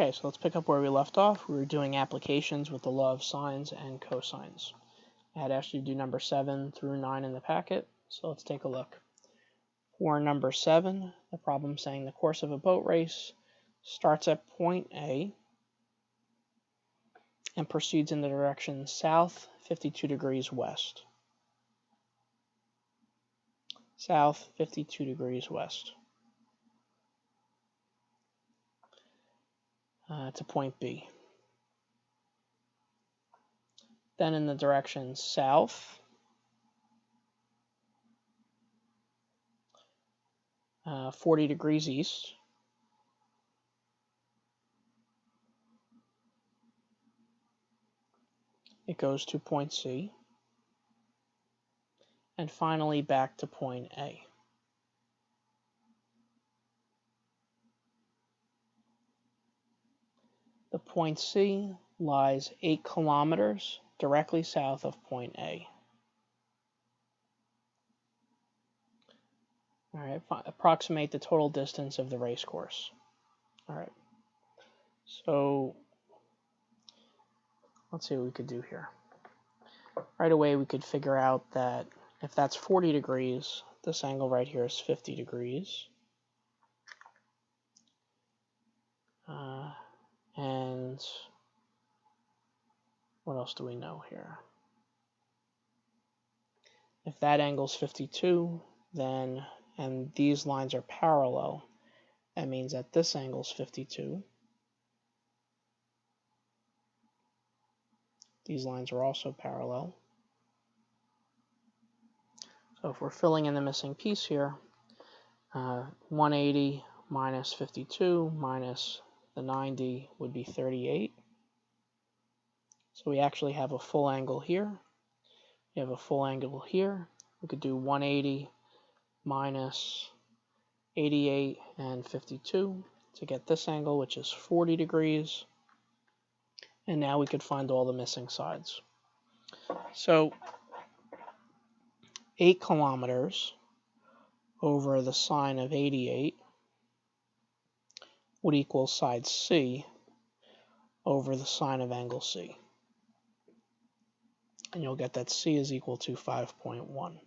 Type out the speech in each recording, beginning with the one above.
Okay, so let's pick up where we left off. We were doing applications with the law of sines and cosines. I had asked you to do number 7 through 9 in the packet, so let's take a look. For number 7, the problem saying the course of a boat race starts at point A and proceeds in the direction south 52 degrees west. South 52 degrees west. To point B. Then in the direction south, 40 degrees east. It goes to point C. And finally back to point A. The point C lies 8 kilometers directly south of point A. All right, approximate the total distance of the race course. All right, so let's see what we could do here. Right away, we could figure out that if that's 40 degrees, this angle right here is 50 degrees. And what else do we know here? If that angle's 52, then, and these lines are parallel, that means that this angle's 52. These lines are also parallel. So if we're filling in the missing piece here, 180 minus 52 minus the 90 would be 38. So we actually have a full angle here. We have a full angle here. We could do 180 minus 88 and 52 to get this angle, which is 40 degrees. And now we could find all the missing sides. So 8 kilometers over the sine of 88 would equal side C over the sine of angle C. And you'll get that C is equal to 5.1.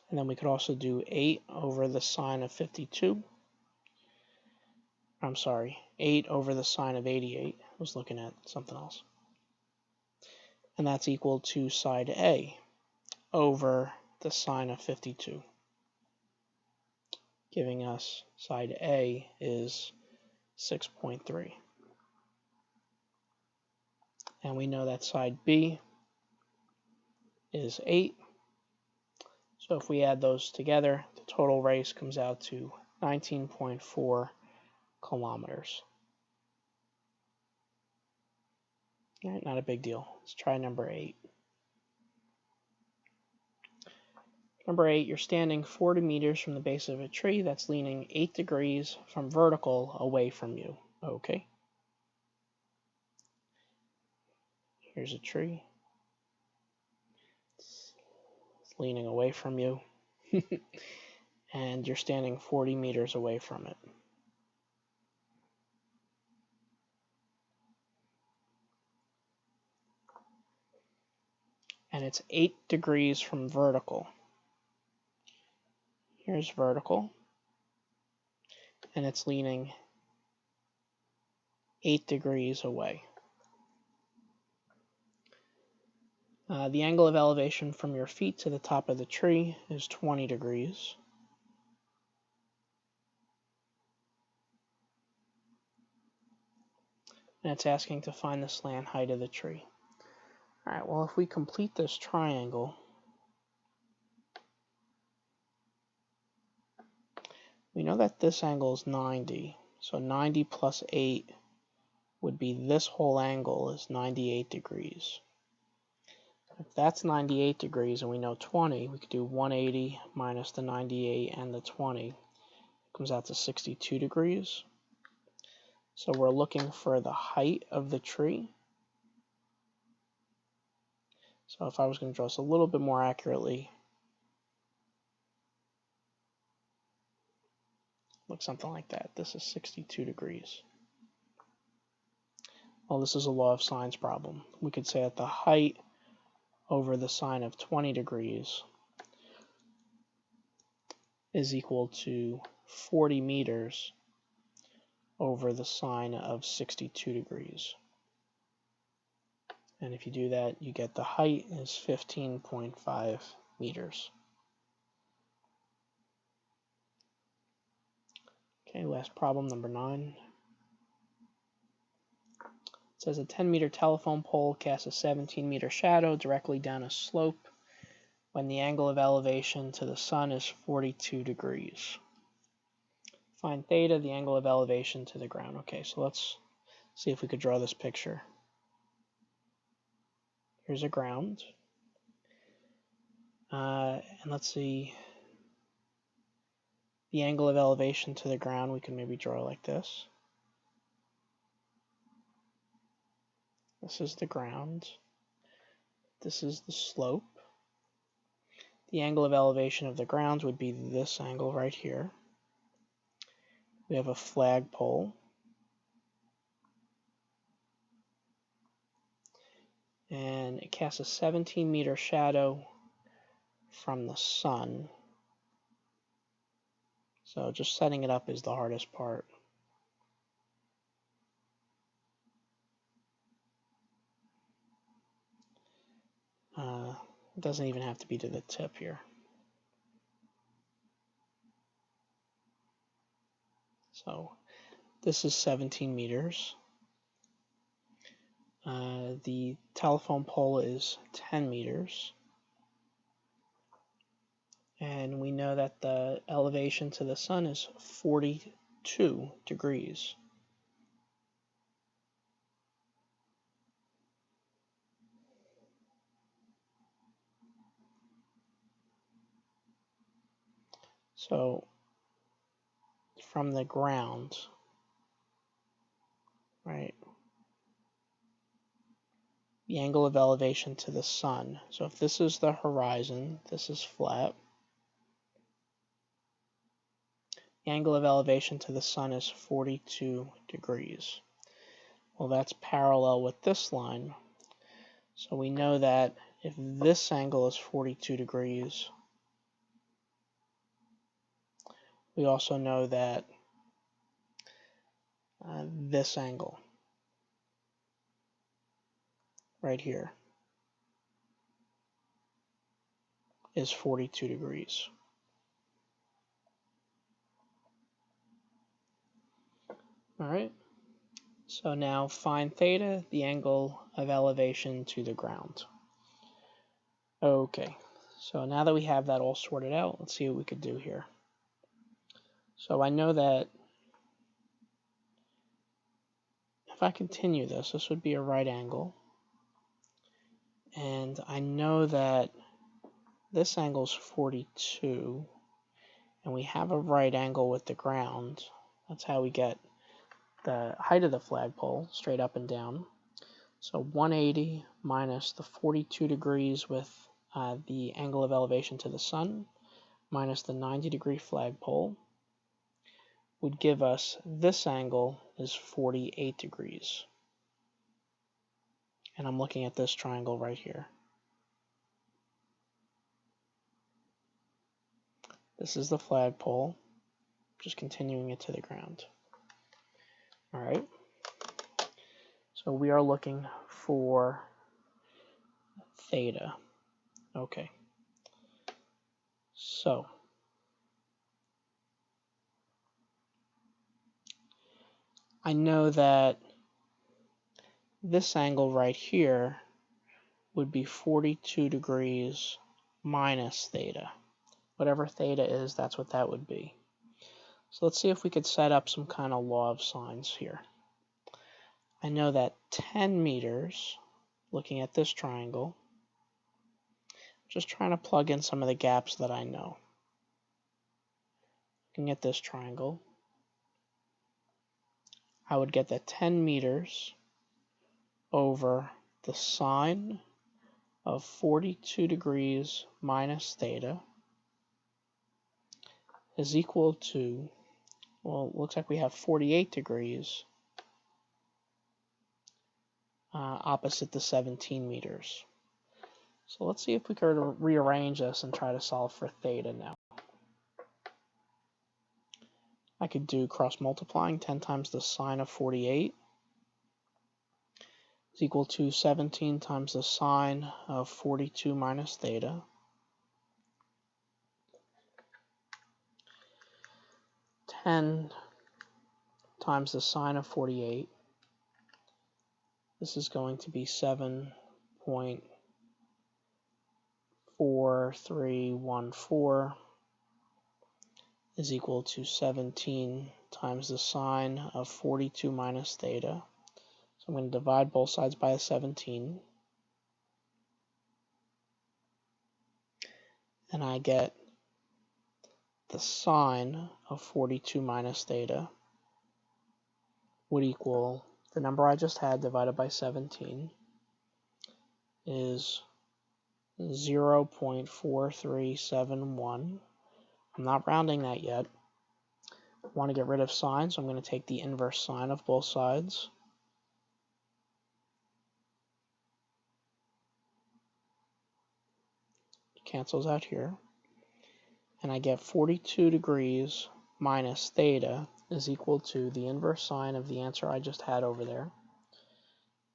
And then we could also do 8 over the sine of 52. I'm sorry, 8 over the sine of 88. I was looking at something else. And that's equal to side A over the sine of 52. Giving us side A is 6.3. And we know that side B is 8. So if we add those together, the total race comes out to 19.4 kilometers. All right, not a big deal. Let's try number 8. Number 8, you're standing 40 meters from the base of a tree that's leaning 8 degrees from vertical away from you. Okay. Here's a tree. It's leaning away from you. And you're standing 40 meters away from it. And it's 8 degrees from vertical. Here's vertical. And it's leaning 8 degrees away. The angle of elevation from your feet to the top of the tree is 20 degrees. And it's asking to find the slant height of the tree. All right, well, if we complete this triangle, we know that this angle is 90. So 90 plus 8 would be this whole angle is 98 degrees. If that's 98 degrees and we know 20, we could do 180 minus the 98 and the 20. It comes out to 62 degrees. So we're looking for the height of the tree. So if I was going to draw this a little bit more accurately, Looks something like that. This is 62 degrees. Well, this is a law of sines problem. We could say that the height over the sine of 20 degrees is equal to 40 meters over the sine of 62 degrees. And if you do that, you get the height is 15.5 meters. Okay, last problem, number 9. It says a 10-meter telephone pole casts a 17-meter shadow directly down a slope when the angle of elevation to the sun is 42 degrees. Find theta, the angle of elevation to the ground. Okay, so let's see if we could draw this picture. Here's a ground. And let's see, the angle of elevation to the ground we can maybe draw like this. This is the ground. This is the slope. The angle of elevation of the ground would be this angle right here. We have a flagpole. And it casts a 17-meter shadow from the sun. So just setting it up is the hardest part. It doesn't even have to be to the tip here. So this is 17 meters. The telephone pole is 10 meters. And we know that the elevation to the sun is 42 degrees. So from the ground, right, the angle of elevation to the sun. So if this is the horizon, this is flat. The angle of elevation to the sun is 42 degrees. Well, that's parallel with this line. So we know that if this angle is 42 degrees, we also know that this angle right here is 42 degrees. All right, so now find theta, the angle of elevation to the ground. Okay, so now that we have that all sorted out, let's see what we could do here. So I know that if I continue this, this would be a right angle. And I know that this angle is 42, and we have a right angle with the ground. That's how we get the height of the flagpole, straight up and down. So 180 minus the 42 degrees with the angle of elevation to the sun, minus the 90-degree flagpole, would give us this angle is 48 degrees. And I'm looking at this triangle right here. This is the flagpole, just continuing it to the ground. All right. So we are looking for theta. Okay. So I know that this angle right here would be 42 degrees minus theta. Whatever theta is, that's what that would be. So let's see if we could set up some kind of law of sines here. I know that 10 meters, looking at this triangle, just trying to plug in some of the gaps that I know. Looking at this triangle, I would get that 10 meters over the sine of 42 degrees minus theta is equal to Well, it looks like we have 48 degrees opposite the 17 meters. So let's see if we could rearrange this and try to solve for theta now. I could do cross multiplying. 10 times the sine of 48 is equal to 17 times the sine of 42 minus theta. 10 times the sine of 48. This is going to be 7.4314 is equal to 17 times the sine of 42 minus theta. So I'm going to divide both sides by a 17. And I get the sine of 42 minus theta would equal the number I just had divided by 17 is 0.4371. I'm not rounding that yet. I want to get rid of sine, so I'm going to take the inverse sine of both sides. It cancels out here. And I get 42 degrees minus theta is equal to the inverse sine of the answer I just had over there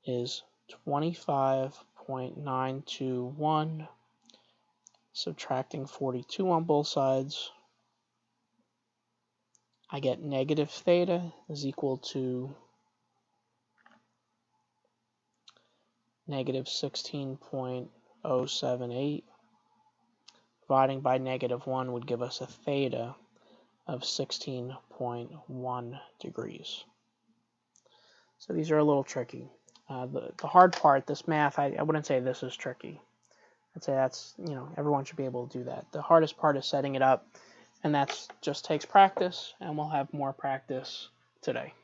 is 25.921. Subtracting 42 on both sides, I get negative theta is equal to negative 16.078. Dividing by negative 1 would give us a theta of 16.1 degrees. So these are a little tricky. The hard part, this math, I wouldn't say this is tricky. I'd say that's, everyone should be able to do that. The hardest part is setting it up, and that just takes practice, and we'll have more practice today.